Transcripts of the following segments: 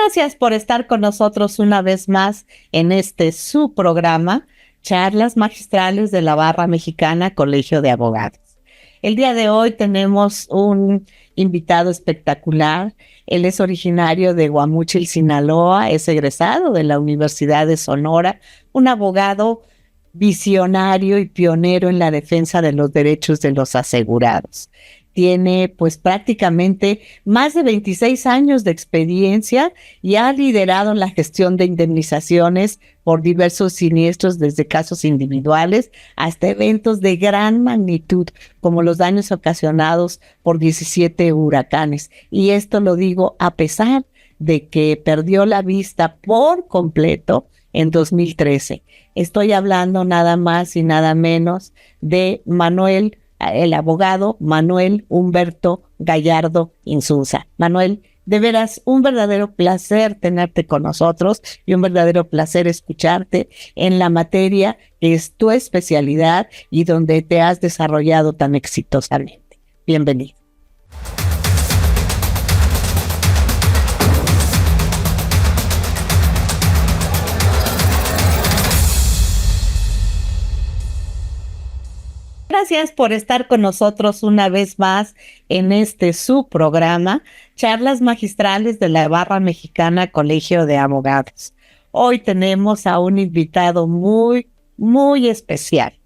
Gracias por estar con nosotros una vez más en su programa, Charlas Magistrales de la Barra Mexicana Colegio de Abogados. El día de hoy tenemos un invitado espectacular. Él es originario de Guamúchil, Sinaloa, es egresado de la Universidad de Sonora, un abogado visionario y pionero en la defensa de los derechos de los asegurados. Tiene pues prácticamente más de 26 años de experiencia y ha liderado la gestión de indemnizaciones por diversos siniestros, desde casos individuales hasta eventos de gran magnitud, como los daños ocasionados por 17 huracanes. Y esto lo digo a pesar de que perdió la vista por completo en 2013. Estoy hablando nada más y nada menos de el abogado Manuel Humberto Gallardo Insunza. Manuel, de veras, un verdadero placer tenerte con nosotros y un verdadero placer escucharte en la materia que es tu especialidad y donde te has desarrollado tan exitosamente. Bienvenido. Gracias por estar con nosotros una vez más en su programa, Charlas Magistrales de la Barra Mexicana Colegio de Abogados. Hoy tenemos a un invitado muy, muy especial,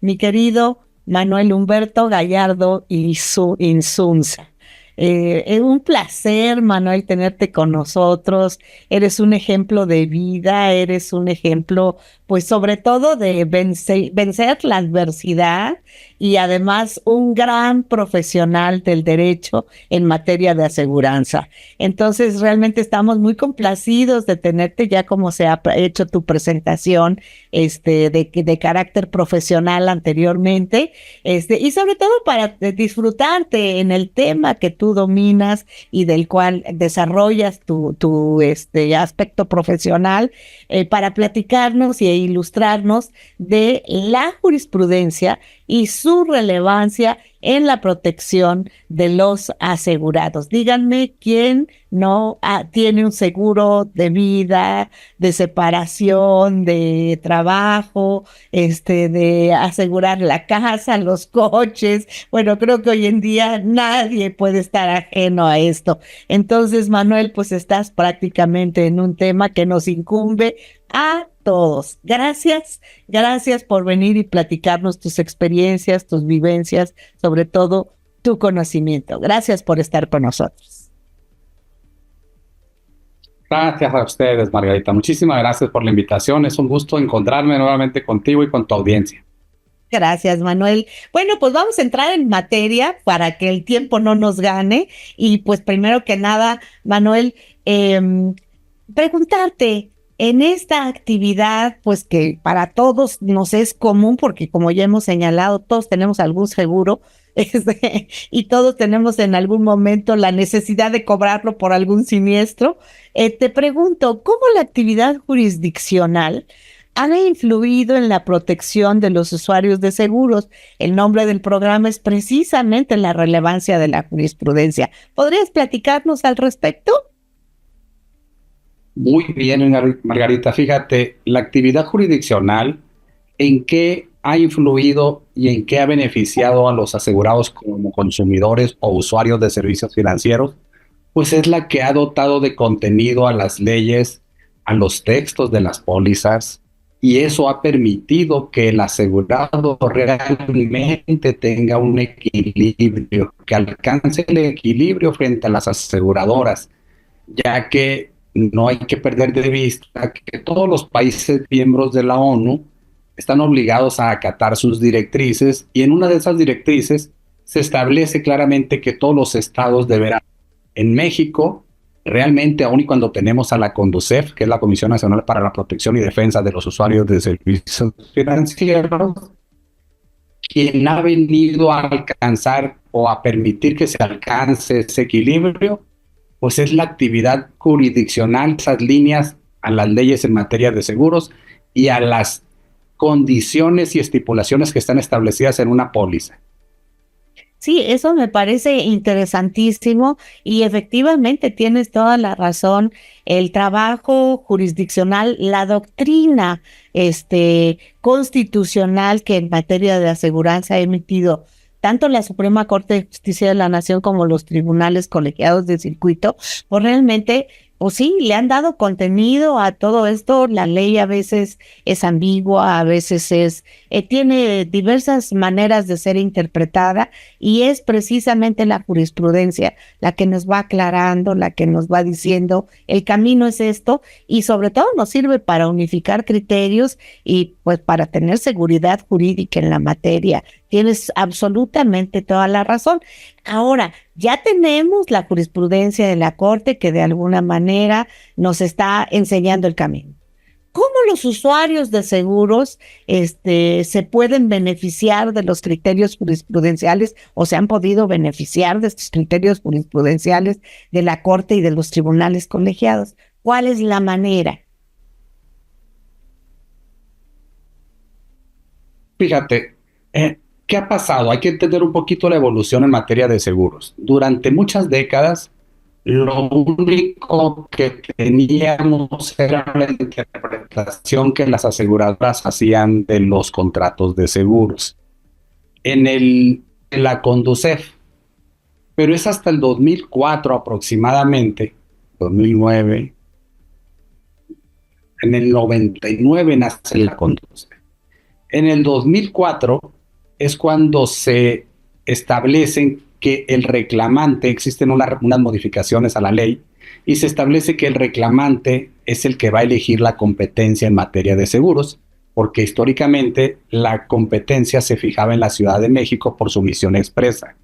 mi querido Manuel Humberto Gallardo Insunza. Es un placer, Manuel, tenerte con nosotros. Eres un ejemplo de vida, eres un ejemplo, pues sobre todo de vencer la adversidad y además un gran profesional del derecho en materia de aseguranza. Entonces, realmente estamos muy complacidos de tenerte ya como se ha hecho tu presentación de carácter profesional anteriormente, y sobre todo para disfrutarte en el tema que tú dominas y del cual desarrollas tu aspecto profesional, para platicarnos e ilustrarnos de la jurisprudencia y su relevancia en la protección de los asegurados. Díganme quién no tiene un seguro de vida, de separación, de trabajo, de asegurar la casa, los coches. Bueno, creo que hoy en día nadie puede estar ajeno a esto. Entonces, Manuel, pues estás prácticamente en un tema que nos incumbe a todos. Gracias por venir y platicarnos tus experiencias, tus vivencias, sobre todo tu conocimiento. Gracias por estar con nosotros. Gracias a ustedes, Margarita. Muchísimas gracias por la invitación. Es un gusto encontrarme nuevamente contigo y con tu audiencia. Gracias, Manuel. Bueno, pues vamos a entrar en materia para que el tiempo no nos gane. Y pues primero que nada, Manuel, preguntarte, en esta actividad, pues que para todos nos es común, porque como ya hemos señalado, todos tenemos algún seguro, y todos tenemos en algún momento la necesidad de cobrarlo por algún siniestro. Te pregunto, ¿cómo la actividad jurisdiccional ha influido en la protección de los usuarios de seguros? El nombre del programa es precisamente la relevancia de la jurisprudencia. ¿Podrías platicarnos al respecto? Muy bien, Margarita. Fíjate, la actividad jurisdiccional, ¿en qué ha influido y en qué ha beneficiado a los asegurados como consumidores o usuarios de servicios financieros? Pues es la que ha dotado de contenido a las leyes, a los textos de las pólizas, y eso ha permitido que el asegurado realmente tenga un equilibrio, que alcance el equilibrio frente a las aseguradoras, ya que no hay que perder de vista que todos los países miembros de la ONU están obligados a acatar sus directrices, y en una de esas directrices se establece claramente que todos los estados deberán. En México, realmente, aun y cuando tenemos a la CONDUCEF, que es la Comisión Nacional para la Protección y Defensa de los Usuarios de Servicios Financieros, quien ha venido a alcanzar o a permitir que se alcance ese equilibrio, pues es la actividad jurisdiccional, esas líneas a las leyes en materia de seguros y a las condiciones y estipulaciones que están establecidas en una póliza. Sí, eso me parece interesantísimo y efectivamente tienes toda la razón. El trabajo jurisdiccional, la doctrina constitucional que en materia de aseguranza ha emitido tanto la Suprema Corte de Justicia de la Nación como los tribunales colegiados de circuito, pues realmente, pues sí, le han dado contenido a todo esto. La ley a veces es ambigua, a veces tiene diversas maneras de ser interpretada y es precisamente la jurisprudencia la que nos va aclarando, la que nos va diciendo el camino es esto y sobre todo nos sirve para unificar criterios y pues para tener seguridad jurídica en la materia. Tienes absolutamente toda la razón. Ahora, ya tenemos la jurisprudencia de la Corte que de alguna manera nos está enseñando el camino. ¿Cómo los usuarios de seguros se pueden beneficiar de los criterios jurisprudenciales o se han podido beneficiar de estos criterios jurisprudenciales de la Corte y de los tribunales colegiados? ¿Cuál es la manera? Fíjate, ¿qué ha pasado? Hay que entender un poquito la evolución en materia de seguros. Durante muchas décadas, lo único que teníamos era la interpretación que las aseguradoras hacían de los contratos de seguros en la Conducef, pero es hasta el 2004 aproximadamente, 2009, en el 99 nace la Conducef. En el 2004 es cuando se establecen que el reclamante, existen unas modificaciones a la ley, y se establece que el reclamante es el que va a elegir la competencia en materia de seguros, porque históricamente la competencia se fijaba en la Ciudad de México por su misión expresa.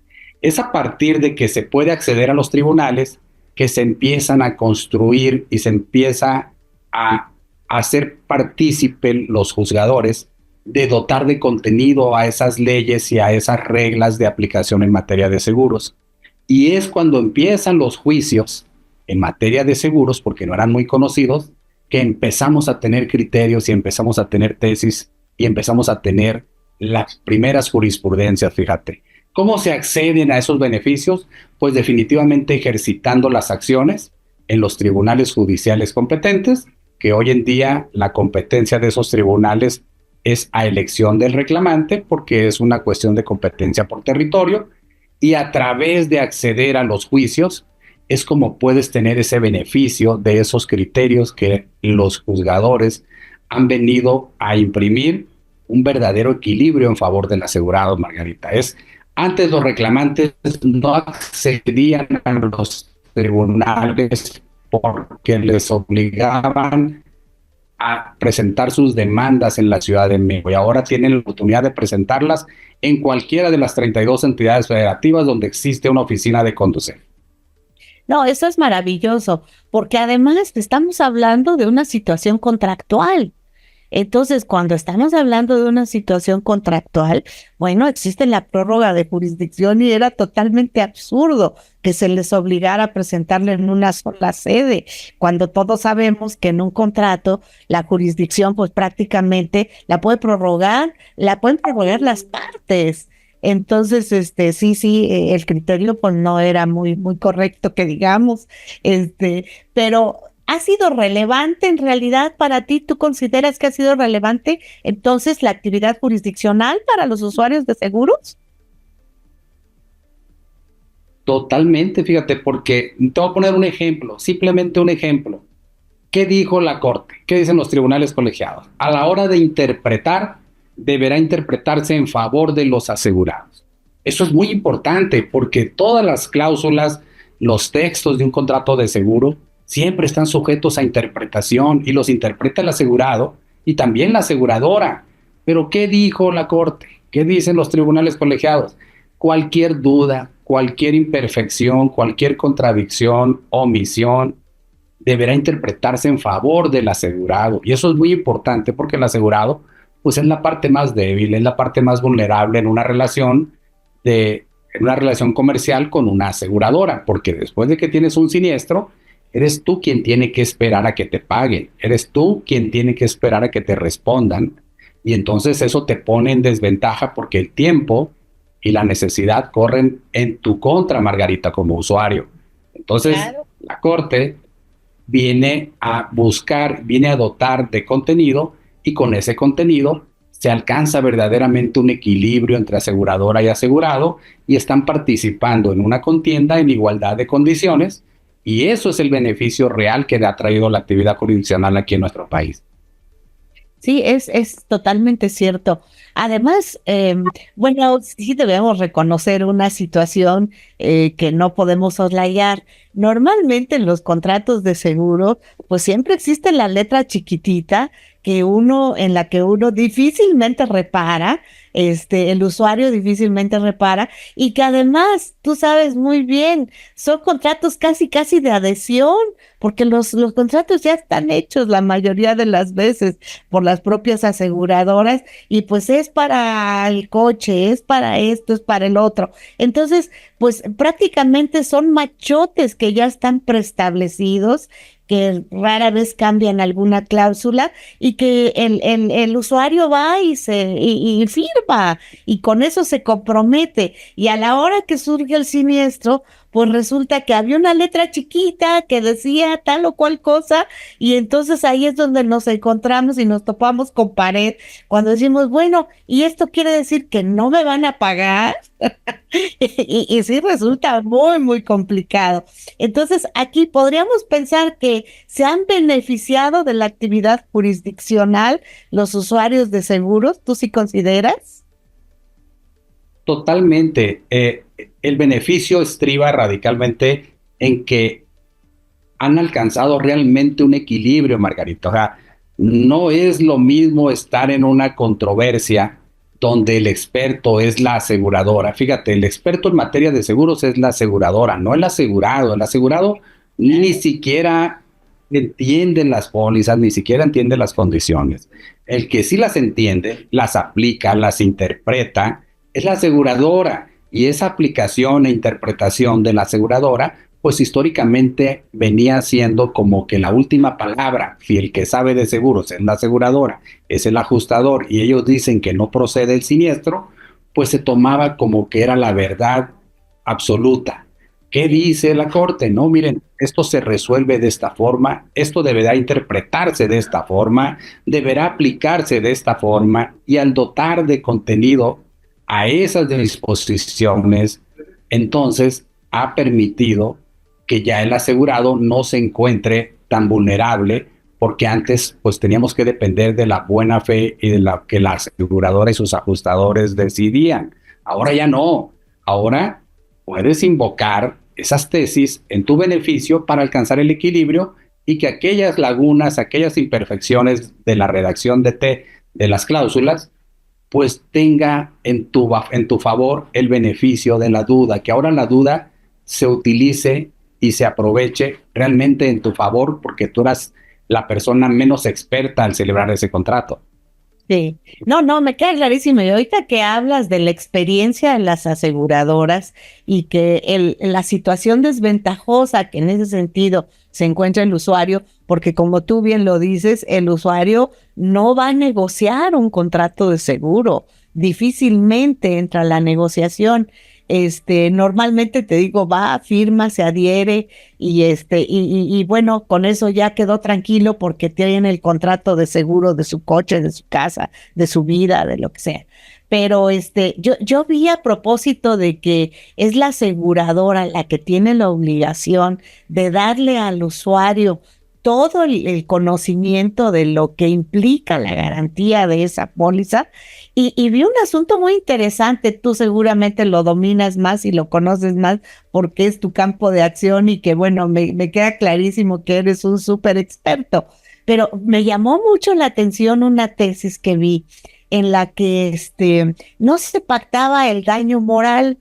Es a partir de que se puede acceder a los tribunales que se empiezan a construir y se empieza a hacer partícipe los juzgadores de dotar de contenido a esas leyes y a esas reglas de aplicación en materia de seguros. Y es cuando empiezan los juicios en materia de seguros, porque no eran muy conocidos, que empezamos a tener criterios y empezamos a tener tesis y empezamos a tener las primeras jurisprudencias, fíjate. ¿Cómo se acceden a esos beneficios? Pues definitivamente ejercitando las acciones en los tribunales judiciales competentes, que hoy en día la competencia de esos tribunales es a elección del reclamante porque es una cuestión de competencia por territorio, y a través de acceder a los juicios es como puedes tener ese beneficio de esos criterios que los juzgadores han venido a imprimir un verdadero equilibrio en favor del asegurado, Margarita. Antes los reclamantes no accedían a los tribunales porque les obligaban a presentar sus demandas en la Ciudad de México, y ahora tienen la oportunidad de presentarlas en cualquiera de las 32 entidades federativas donde existe una oficina de Conducef. No, eso es maravilloso, porque además estamos hablando de una situación contractual. Entonces, cuando estamos hablando de una situación contractual, bueno, existe la prórroga de jurisdicción y era totalmente absurdo que se les obligara a presentarle en una sola sede, cuando todos sabemos que en un contrato la jurisdicción pues prácticamente la pueden prorrogar las partes. Entonces, sí, el criterio pues no era muy correcto que digamos, pero ¿ha sido relevante en realidad para ti? ¿Tú consideras que ha sido relevante entonces la actividad jurisdiccional para los usuarios de seguros? Totalmente, fíjate, porque te voy a poner un ejemplo, simplemente un ejemplo. ¿Qué dijo la Corte? ¿Qué dicen los tribunales colegiados? A la hora de interpretar, deberá interpretarse en favor de los asegurados. Eso es muy importante porque todas las cláusulas, los textos de un contrato de seguro siempre están sujetos a interpretación y los interpreta el asegurado y también la aseguradora. Pero ¿qué dijo la Corte? ¿Qué dicen los tribunales colegiados? Cualquier duda, cualquier imperfección, cualquier contradicción, omisión, deberá interpretarse en favor del asegurado. Y eso es muy importante porque el asegurado pues es la parte más débil, es la parte más vulnerable en una relación comercial con una aseguradora, porque después de que tienes un siniestro, eres tú quien tiene que esperar a que te paguen, eres tú quien tiene que esperar a que te respondan, y entonces eso te pone en desventaja porque el tiempo y la necesidad corren en tu contra, Margarita, como usuario. Entonces, Claro. la Corte viene a buscar, viene a dotar de contenido y con ese contenido se alcanza verdaderamente un equilibrio entre aseguradora y asegurado y están participando en una contienda en igualdad de condiciones y eso es el beneficio real que ha traído la actividad jurisdiccional aquí en nuestro país. Sí, es totalmente cierto. Además, bueno, sí debemos reconocer una situación que no podemos soslayar. Normalmente en los contratos de seguro, pues siempre existe la letra chiquitita en la que uno difícilmente repara, el usuario difícilmente repara, y que además, tú sabes muy bien, son contratos casi de adhesión, porque los contratos ya están hechos la mayoría de las veces por las propias aseguradoras y pues es para el coche, es para esto, es para el otro. Entonces, pues prácticamente son machotes que ya están preestablecidos, que rara vez cambian alguna cláusula y que el usuario va y firma y con eso se compromete. Y a la hora que surge el siniestro, pues resulta que había una letra chiquita que decía tal o cual cosa y entonces ahí es donde nos encontramos y nos topamos con pared cuando decimos, bueno, ¿y esto quiere decir que no me van a pagar? Y sí resulta muy complicado. Entonces, aquí podríamos pensar que se han beneficiado de la actividad jurisdiccional los usuarios de seguros. ¿Tú sí consideras? Totalmente. El beneficio estriba radicalmente en que han alcanzado realmente un equilibrio, Margarita. O sea, no es lo mismo estar en una controversia donde el experto es la aseguradora. Fíjate, el experto en materia de seguros es la aseguradora, no el asegurado. El asegurado ni siquiera entiende las pólizas, ni siquiera entiende las condiciones. El que sí las entiende, las aplica, las interpreta, es la aseguradora. Y esa aplicación e interpretación de la aseguradora pues históricamente venía siendo como que la última palabra, si el que sabe de seguros es la aseguradora, es el ajustador y ellos dicen que no procede el siniestro, pues se tomaba como que era la verdad absoluta. ¿Qué dice la Corte? No, miren, esto se resuelve de esta forma, esto deberá interpretarse de esta forma, deberá aplicarse de esta forma y al dotar de contenido a esas disposiciones, entonces ha permitido que ya el asegurado no se encuentre tan vulnerable, porque antes pues teníamos que depender de la buena fe y de la que la aseguradora y sus ajustadores decidían. Ahora ya no. Ahora puedes invocar esas tesis en tu beneficio para alcanzar el equilibrio y que aquellas lagunas, aquellas imperfecciones de la redacción de las cláusulas, pues tenga en tu favor el beneficio de la duda, que ahora la duda se utilice y se aproveche realmente en tu favor porque tú eras la persona menos experta al celebrar ese contrato. Sí, no, me queda clarísimo. Y ahorita que hablas de la experiencia de las aseguradoras y que la situación desventajosa que en ese sentido se encuentra el usuario, porque como tú bien lo dices, el usuario no va a negociar un contrato de seguro, difícilmente entra a la negociación. Normalmente te digo, va, firma, se adhiere y bueno, con eso ya quedó tranquilo porque tiene el contrato de seguro de su coche, de su casa, de su vida, de lo que sea. Pero yo vi a propósito de que es la aseguradora la que tiene la obligación de darle al usuario todo el conocimiento de lo que implica la garantía de esa póliza. Y vi un asunto muy interesante, tú seguramente lo dominas más y lo conoces más porque es tu campo de acción y que bueno, me queda clarísimo que eres un súper experto, pero me llamó mucho la atención una tesis que vi en la que no se pactaba el daño moral,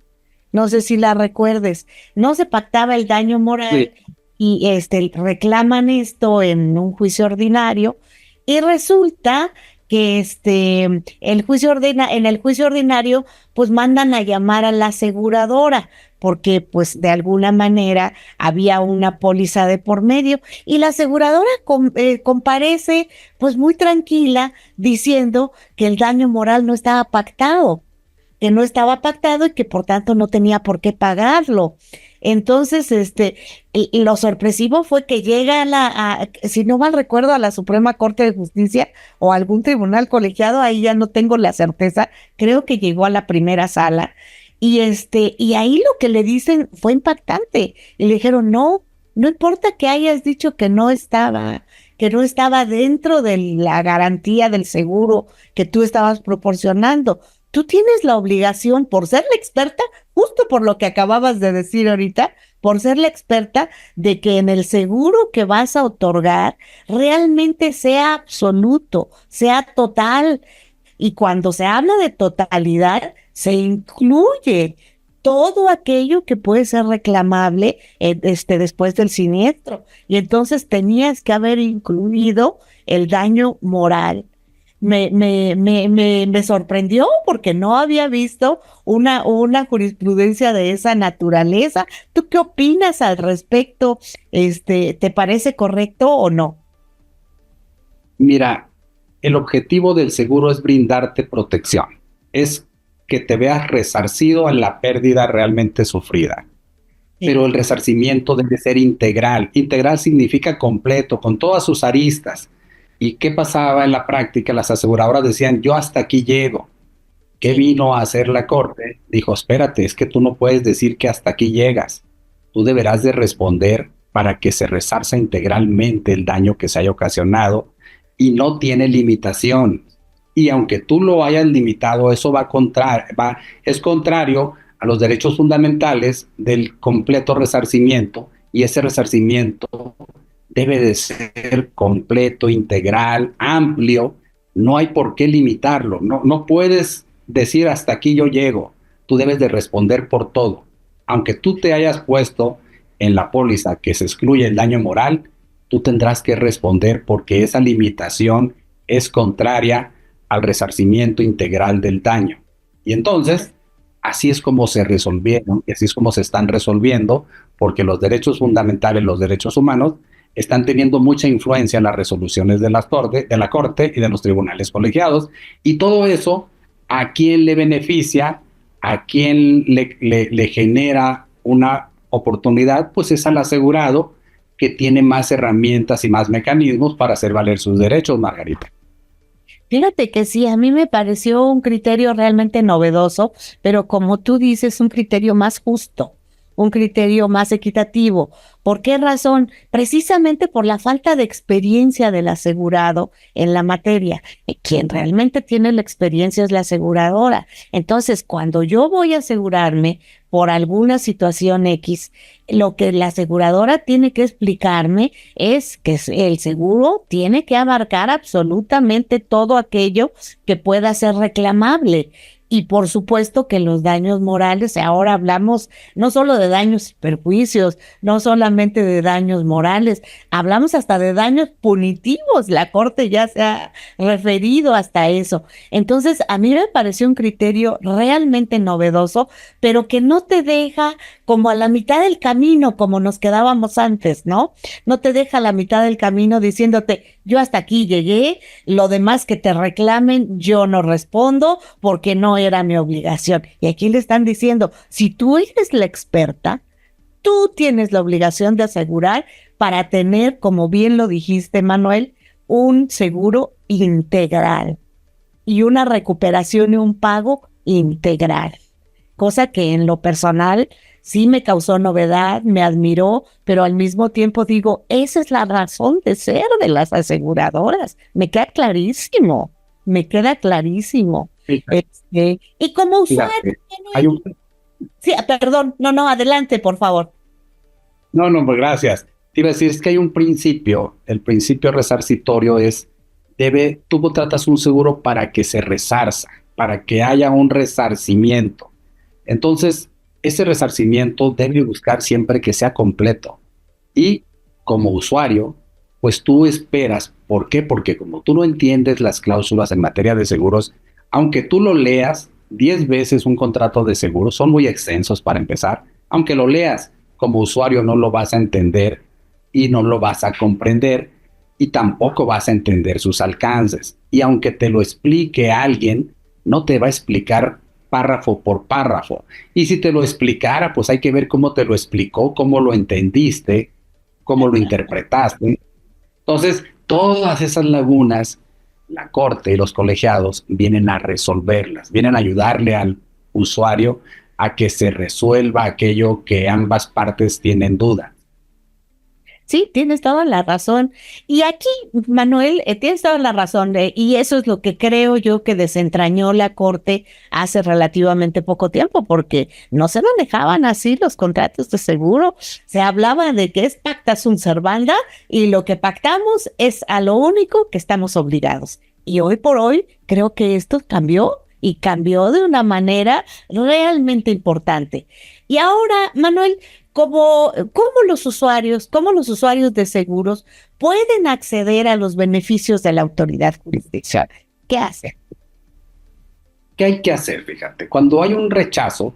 no sé si la recuerdes, no se pactaba el daño moral. Sí. Y reclaman esto en un juicio ordinario y resulta que en el juicio ordinario pues mandan a llamar a la aseguradora porque pues de alguna manera había una póliza de por medio y la aseguradora comparece pues muy tranquila diciendo que el daño moral no estaba pactado. que no estaba pactado y que por tanto no tenía por qué pagarlo. Entonces, y lo sorpresivo fue que llega si no mal recuerdo, a la Suprema Corte de Justicia o algún tribunal colegiado, ahí ya no tengo la certeza, creo que llegó a la primera sala, y ahí lo que le dicen fue impactante, y le dijeron, no importa que hayas dicho que no estaba dentro de la garantía del seguro que tú estabas proporcionando. Tú tienes la obligación, por ser la experta, justo por lo que acababas de decir ahorita, por ser la experta, de que en el seguro que vas a otorgar realmente sea absoluto, sea total. Y cuando se habla de totalidad, se incluye todo aquello que puede ser reclamable después del siniestro. Y entonces tenías que haber incluido el daño moral. Me sorprendió porque no había visto una jurisprudencia de esa naturaleza. ¿Tú qué opinas al respecto? ¿Te parece correcto o no? Mira, el objetivo del seguro es brindarte protección, es que te veas resarcido en la pérdida realmente sufrida. Pero el resarcimiento debe ser integral. Integral significa completo, con todas sus aristas. ¿Y qué pasaba en la práctica? Las aseguradoras decían, yo hasta aquí llego. ¿Qué vino a hacer la corte? Dijo, espérate, es que tú no puedes decir que hasta aquí llegas. Tú deberás de responder para que se resarza integralmente el daño que se haya ocasionado y no tiene limitación. Y aunque tú lo hayas limitado, eso es contrario a los derechos fundamentales del completo resarcimiento, y ese resarcimiento debe de ser completo, integral, amplio. No hay por qué limitarlo. No puedes decir hasta aquí yo llego. Tú debes de responder por todo. Aunque tú te hayas puesto en la póliza que se excluye el daño moral, tú tendrás que responder porque esa limitación es contraria al resarcimiento integral del daño. Y entonces, así es como se resolvieron, y así es como se están resolviendo, porque los derechos fundamentales, los derechos humanos, están teniendo mucha influencia en las resoluciones de la Corte y de los tribunales colegiados, y todo eso, ¿a quién le beneficia? ¿A quién le genera una oportunidad? Pues es al asegurado, que tiene más herramientas y más mecanismos para hacer valer sus derechos, Margarita. Fíjate que sí, a mí me pareció un criterio realmente novedoso, pero como tú dices, un criterio más justo, un criterio más equitativo. ¿Por qué razón? Precisamente por la falta de experiencia del asegurado en la materia. Quien realmente tiene la experiencia es la aseguradora. Entonces, cuando yo voy a asegurarme por alguna situación X, lo que la aseguradora tiene que explicarme es que el seguro tiene que abarcar absolutamente todo aquello que pueda ser reclamable. Y por supuesto que los daños morales, ahora hablamos no solo de daños y perjuicios, no solamente de daños morales, hablamos hasta de daños punitivos. La Corte ya se ha referido hasta eso. Entonces, a mí me pareció un criterio realmente novedoso, pero que no te deja como a la mitad del camino, como nos quedábamos antes, ¿no? No te deja a la mitad del camino diciéndote, yo hasta aquí llegué, lo demás que te reclamen, yo no respondo porque no era mi obligación. Y aquí le están diciendo, si tú eres la experta, tú tienes la obligación de asegurar para tener, como bien lo dijiste, Manuel, un seguro integral y una recuperación y un pago integral. Cosa que en lo personal sí me causó novedad, me admiró, pero al mismo tiempo digo, esa es la razón de ser de las aseguradoras. Me queda clarísimo, me queda clarísimo. Y como usuario, Fíjate, hay un... sí, perdón, no, adelante, por favor. No, pues gracias. Te iba a decir, es que hay un principio, el principio resarcitorio es, tú contratas un seguro para que se resarza, para que haya un resarcimiento. Entonces, ese resarcimiento debe buscar siempre que sea completo. Y como usuario, pues tú esperas. ¿Por qué? Porque como tú no entiendes las cláusulas en materia de seguros, aunque tú lo leas 10 veces un contrato de seguro, son muy extensos para empezar, aunque lo leas, como usuario no lo vas a entender y no lo vas a comprender y tampoco vas a entender sus alcances. Y aunque te lo explique alguien, no te va a explicar párrafo por párrafo. Y si te lo explicara, pues hay que ver cómo te lo explicó, cómo lo entendiste, cómo lo interpretaste. Entonces, todas esas lagunas, la corte y los colegiados vienen a resolverlas, vienen a ayudarle al usuario a que se resuelva aquello que ambas partes tienen duda. Sí, tienes toda la razón. Y aquí, Manuel, tienes toda la razón. Y eso es lo que creo yo que desentrañó la Corte hace relativamente poco tiempo, porque no se manejaban así los contratos de seguro. Se hablaba de que es pacta sunt servanda y lo que pactamos es a lo único que estamos obligados. Y hoy por hoy creo que esto cambió y cambió de una manera realmente importante. Y ahora, Manuel, cómo los usuarios de seguros pueden acceder a los beneficios de la autoridad jurisdiccional? ¿Qué hacen? ¿Qué hay que hacer? Fíjate, cuando hay un rechazo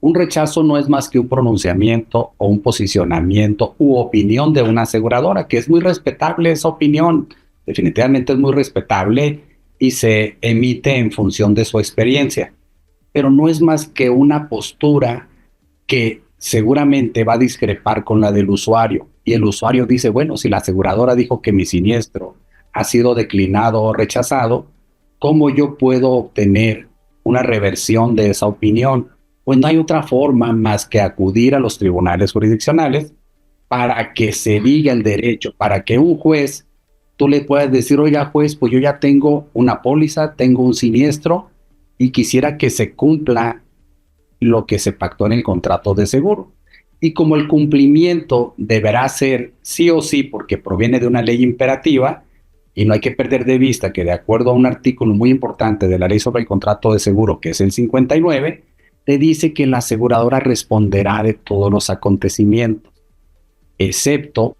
no es más que un pronunciamiento o un posicionamiento u opinión de una aseguradora, que es muy respetable esa opinión, definitivamente es muy respetable y se emite en función de su experiencia, pero no es más que una postura que seguramente va a discrepar con la del usuario. Y el usuario dice, bueno, si la aseguradora dijo que mi siniestro ha sido declinado o rechazado, ¿cómo yo puedo obtener una reversión de esa opinión? Pues no hay otra forma más que acudir a los tribunales jurisdiccionales para que se diga el derecho, para que un juez, tú le puedas decir, oiga juez, pues yo ya tengo una póliza, tengo un siniestro y quisiera que se cumpla lo que se pactó en el contrato de seguro. Y como el cumplimiento deberá ser sí o sí porque proviene de una ley imperativa, y no hay que perder de vista que de acuerdo a un artículo muy importante de la ley sobre el contrato de seguro, que es el 59, te dice que la aseguradora responderá de todos los acontecimientos, excepto,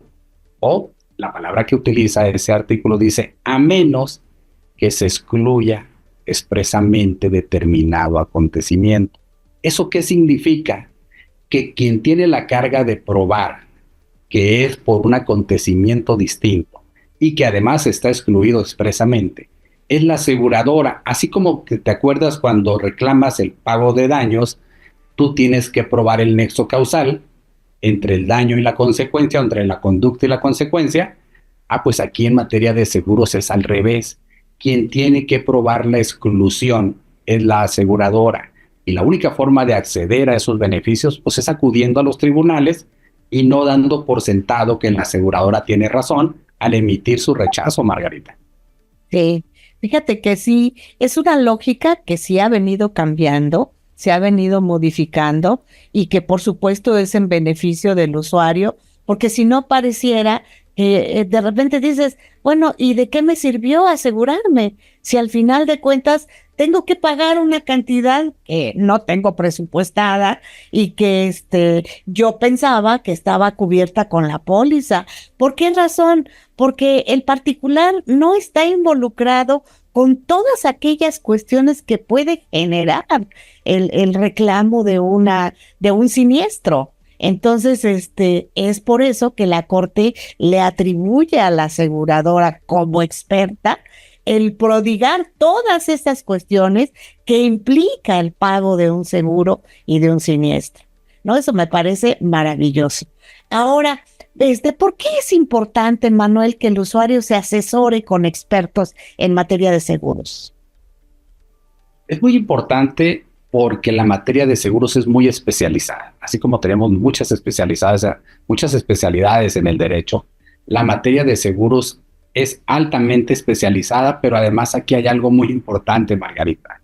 o la palabra que utiliza ese artículo dice, a menos que se excluya expresamente determinado acontecimiento. ¿Eso qué significa? Que quien tiene la carga de probar que es por un acontecimiento distinto y que además está excluido expresamente, es la aseguradora. Así como que te acuerdas cuando reclamas el pago de daños, tú tienes que probar el nexo causal entre el daño y la consecuencia, entre la conducta y la consecuencia. Pues aquí en materia de seguros es al revés. Quien tiene que probar la exclusión es la aseguradora. Y la única forma de acceder a esos beneficios pues es acudiendo a los tribunales y no dando por sentado que la aseguradora tiene razón al emitir su rechazo, Margarita. Sí, fíjate que sí, es una lógica que sí ha venido cambiando, se ha venido modificando y que por supuesto es en beneficio del usuario, porque si no pareciera que de repente dices, bueno, ¿y de qué me sirvió asegurarme? Si al final de cuentas tengo que pagar una cantidad que no tengo presupuestada y que yo pensaba que estaba cubierta con la póliza. ¿Por qué razón? Porque el particular no está involucrado con todas aquellas cuestiones que puede generar el reclamo de un siniestro. Entonces, es por eso que la Corte le atribuye a la aseguradora como experta el prodigar todas estas cuestiones que implica el pago de un seguro y de un siniestro, ¿no? Eso me parece maravilloso. Ahora, ¿por qué es importante, Manuel, que el usuario se asesore con expertos en materia de seguros? Es muy importante porque la materia de seguros es muy especializada. Así como tenemos muchas especialidades en el derecho, la materia de seguros es altamente especializada, pero además aquí hay algo muy importante, Margarita.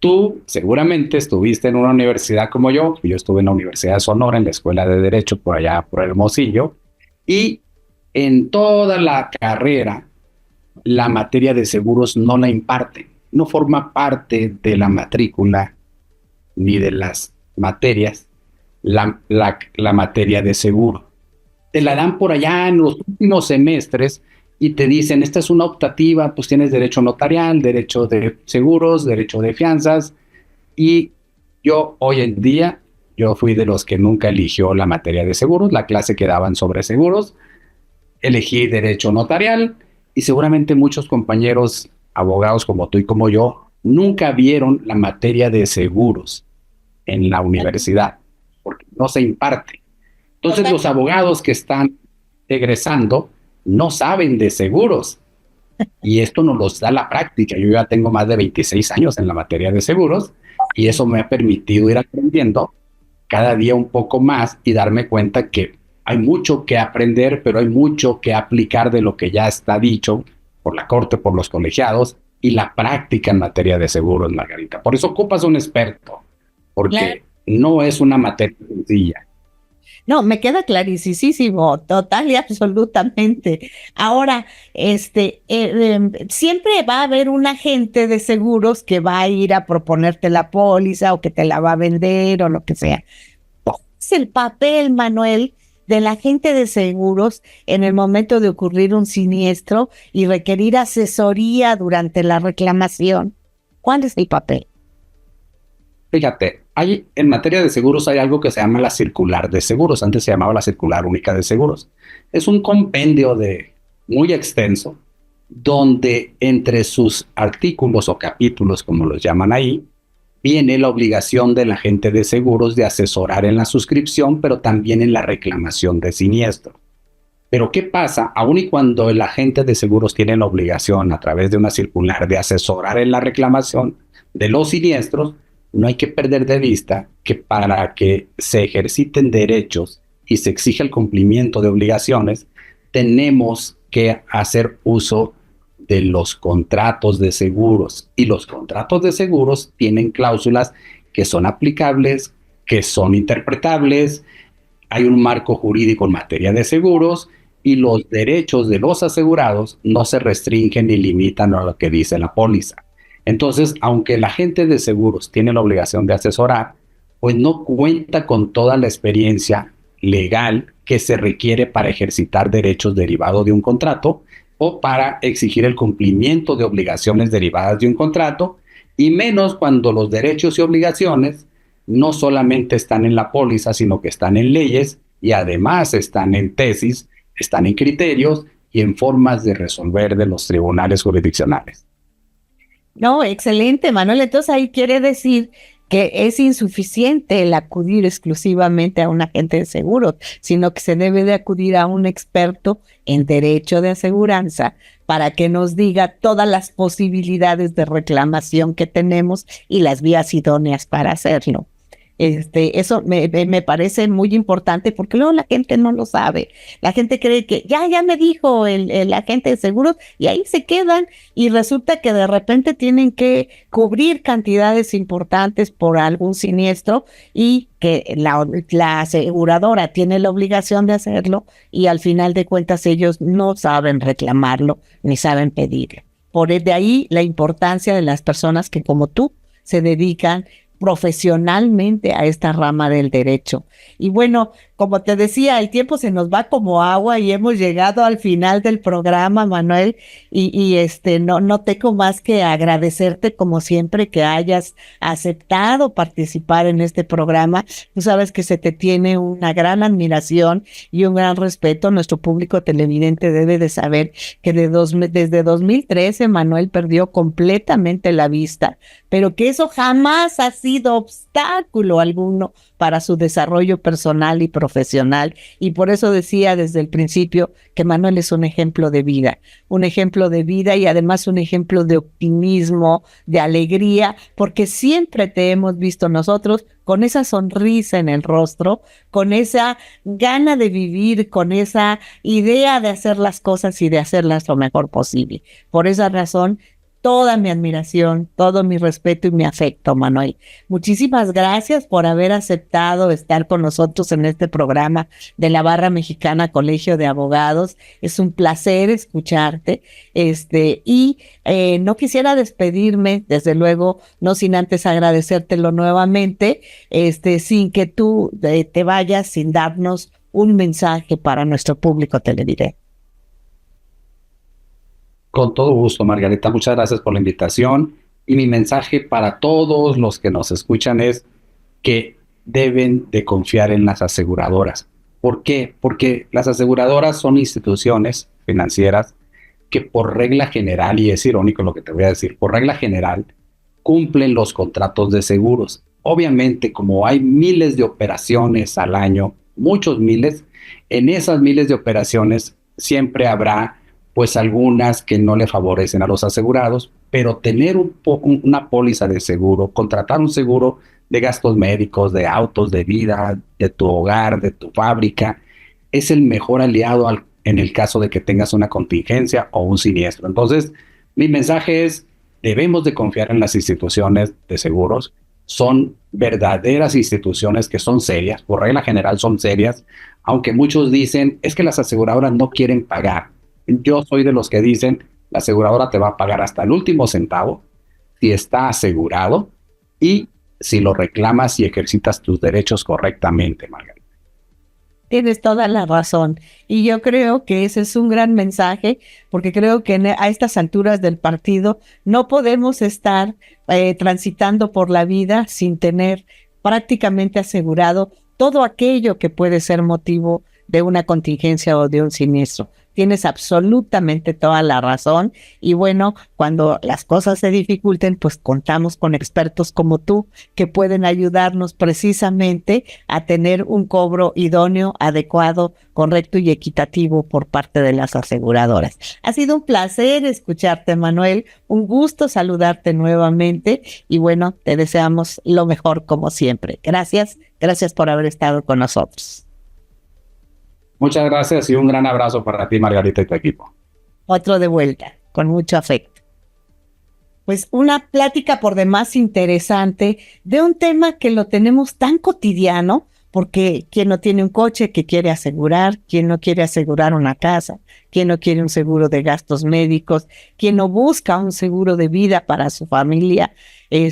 Tú seguramente estuviste en una universidad como yo estuve en la Universidad de Sonora, en la Escuela de Derecho, por allá, por Hermosillo, y en toda la carrera, la materia de seguros no la imparten, no forma parte de la matrícula ni de las materias, la materia de seguro. Te la dan por allá en los últimos semestres y te dicen, esta es una optativa, pues tienes derecho notarial, derecho de seguros, derecho de fianzas. Y yo hoy en día, yo fui de los que nunca eligió la materia de seguros, la clase que daban sobre seguros, elegí derecho notarial y seguramente muchos compañeros abogados como tú y como yo nunca vieron la materia de seguros en la universidad, porque no se imparte. Entonces los abogados que están egresando no saben de seguros. Y esto nos lo da la práctica. Yo ya tengo más de 26 años en la materia de seguros y eso me ha permitido ir aprendiendo cada día un poco más y darme cuenta que hay mucho que aprender, pero hay mucho que aplicar de lo que ya está dicho por la corte, por los colegiados y la práctica en materia de seguros, Margarita. Por eso ocupas un experto, porque no es una materia sencilla. No, me queda clarísimo, total y absolutamente. Ahora, siempre va a haber un agente de seguros que va a ir a proponerte la póliza o que te la va a vender o lo que sea. ¿Cuál es el papel, Manuel, del agente de seguros en el momento de ocurrir un siniestro y requerir asesoría durante la reclamación? ¿Cuál es el papel? Fíjate, en materia de seguros hay algo que se llama la circular de seguros. Antes se llamaba la circular única de seguros. Es un compendio muy extenso donde entre sus artículos o capítulos, como los llaman ahí, viene la obligación del agente de seguros de asesorar en la suscripción, pero también en la reclamación de siniestro. Pero ¿qué pasa? Aun y cuando el agente de seguros tiene la obligación a través de una circular de asesorar en la reclamación de los siniestros, no hay que perder de vista que para que se ejerciten derechos y se exija el cumplimiento de obligaciones, tenemos que hacer uso de los contratos de seguros. Y los contratos de seguros tienen cláusulas que son aplicables, que son interpretables. Hay un marco jurídico en materia de seguros y los derechos de los asegurados no se restringen ni limitan a lo que dice la póliza. Entonces, aunque el agente de seguros tiene la obligación de asesorar, pues no cuenta con toda la experiencia legal que se requiere para ejercitar derechos derivados de un contrato o para exigir el cumplimiento de obligaciones derivadas de un contrato, y menos cuando los derechos y obligaciones no solamente están en la póliza, sino que están en leyes y además están en tesis, están en criterios y en formas de resolver de los tribunales jurisdiccionales. No, excelente, Manuel. Entonces ahí quiere decir que es insuficiente el acudir exclusivamente a un agente de seguros, sino que se debe de acudir a un experto en derecho de aseguranza para que nos diga todas las posibilidades de reclamación que tenemos y las vías idóneas para hacerlo. Eso me parece muy importante porque luego la gente no lo sabe. La gente cree que ya me dijo el agente de seguros y ahí se quedan y resulta que de repente tienen que cubrir cantidades importantes por algún siniestro y que la aseguradora tiene la obligación de hacerlo y al final de cuentas ellos no saben reclamarlo ni saben pedirlo. Por de ahí la importancia de las personas que como tú se dedican profesionalmente a esta rama del derecho. Y bueno, como te decía, el tiempo se nos va como agua y hemos llegado al final del programa, Manuel, y no tengo más que agradecerte como siempre que hayas aceptado participar en este programa. Tú sabes que se te tiene una gran admiración y un gran respeto. Nuestro público televidente debe de saber que desde 2013 Manuel perdió completamente la vista, pero que eso jamás ha sido obstáculo alguno para su desarrollo personal y profesional. Y por eso decía desde el principio que Manuel es un ejemplo de vida y además un ejemplo de optimismo, de alegría, porque siempre te hemos visto nosotros con esa sonrisa en el rostro, con esa gana de vivir, con esa idea de hacer las cosas y de hacerlas lo mejor posible. Por esa razón, toda mi admiración, todo mi respeto y mi afecto, Manuel. Muchísimas gracias por haber aceptado estar con nosotros en este programa de la Barra Mexicana Colegio de Abogados. Es un placer escucharte. No quisiera despedirme, desde luego, no sin antes agradecértelo nuevamente, sin que tú te vayas sin darnos un mensaje para nuestro público televidente. Con todo gusto, Margarita. Muchas gracias por la invitación. Y mi mensaje para todos los que nos escuchan es que deben de confiar en las aseguradoras. ¿Por qué? Porque las aseguradoras son instituciones financieras que por regla general, y es irónico lo que te voy a decir, por regla general, cumplen los contratos de seguros. Obviamente, como hay miles de operaciones al año, muchos miles, en esas miles de operaciones siempre habrá pues algunas que no le favorecen a los asegurados, pero tener una póliza de seguro, contratar un seguro de gastos médicos, de autos, de vida, de tu hogar, de tu fábrica, es el mejor aliado en el caso de que tengas una contingencia o un siniestro. Entonces, mi mensaje es, debemos de confiar en las instituciones de seguros. Son verdaderas instituciones que son serias, por regla general son serias, aunque muchos dicen, es que las aseguradoras no quieren pagar. Yo soy de los que dicen, la aseguradora te va a pagar hasta el último centavo si está asegurado y si lo reclamas y ejercitas tus derechos correctamente, Margarita. Tienes toda la razón. Y yo creo que ese es un gran mensaje, porque creo que a estas alturas del partido no podemos estar transitando por la vida sin tener prácticamente asegurado todo aquello que puede ser motivo de una contingencia o de un siniestro. Tienes absolutamente toda la razón. Y bueno, cuando las cosas se dificulten, pues contamos con expertos como tú que pueden ayudarnos precisamente a tener un cobro idóneo, adecuado, correcto y equitativo por parte de las aseguradoras. Ha sido un placer escucharte, Manuel. Un gusto saludarte nuevamente y bueno, te deseamos lo mejor como siempre. Gracias por haber estado con nosotros. Muchas gracias y un gran abrazo para ti, Margarita, y tu equipo. Otro de vuelta, con mucho afecto. Pues una plática por demás interesante de un tema que lo tenemos tan cotidiano, porque quien no tiene un coche que quiere asegurar, quien no quiere asegurar una casa, quien no quiere un seguro de gastos médicos, quien no busca un seguro de vida para su familia. Yo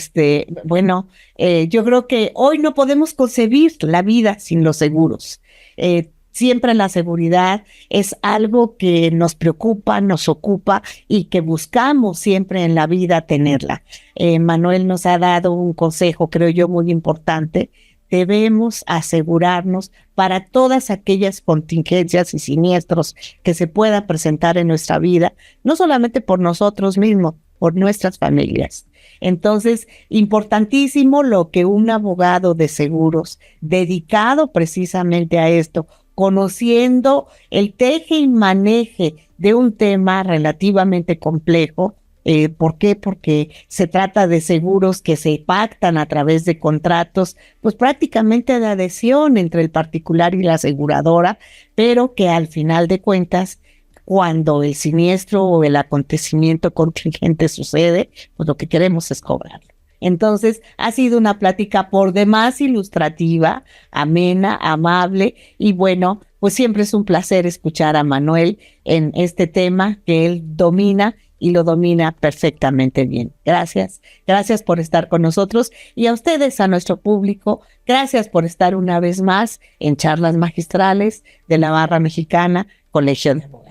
creo que hoy no podemos concebir la vida sin los seguros. Siempre la seguridad es algo que nos preocupa, nos ocupa y que buscamos siempre en la vida tenerla. Manuel nos ha dado un consejo, creo yo, muy importante. Debemos asegurarnos para todas aquellas contingencias y siniestros que se puedan presentar en nuestra vida, no solamente por nosotros mismos, por nuestras familias. Entonces, importantísimo lo que un abogado de seguros dedicado precisamente a esto, conociendo el teje y maneje de un tema relativamente complejo. ¿Por qué? Porque se trata de seguros que se pactan a través de contratos, pues prácticamente de adhesión entre el particular y la aseguradora, pero que al final de cuentas, cuando el siniestro o el acontecimiento contingente sucede, pues lo que queremos es cobrarlo. Entonces, ha sido una plática por demás ilustrativa, amena, amable, y bueno, pues siempre es un placer escuchar a Manuel en este tema que él domina y lo domina perfectamente bien. Gracias por estar con nosotros y a ustedes, a nuestro público, gracias por estar una vez más en Charlas Magistrales de la Barra Mexicana, Colegio de Abogados.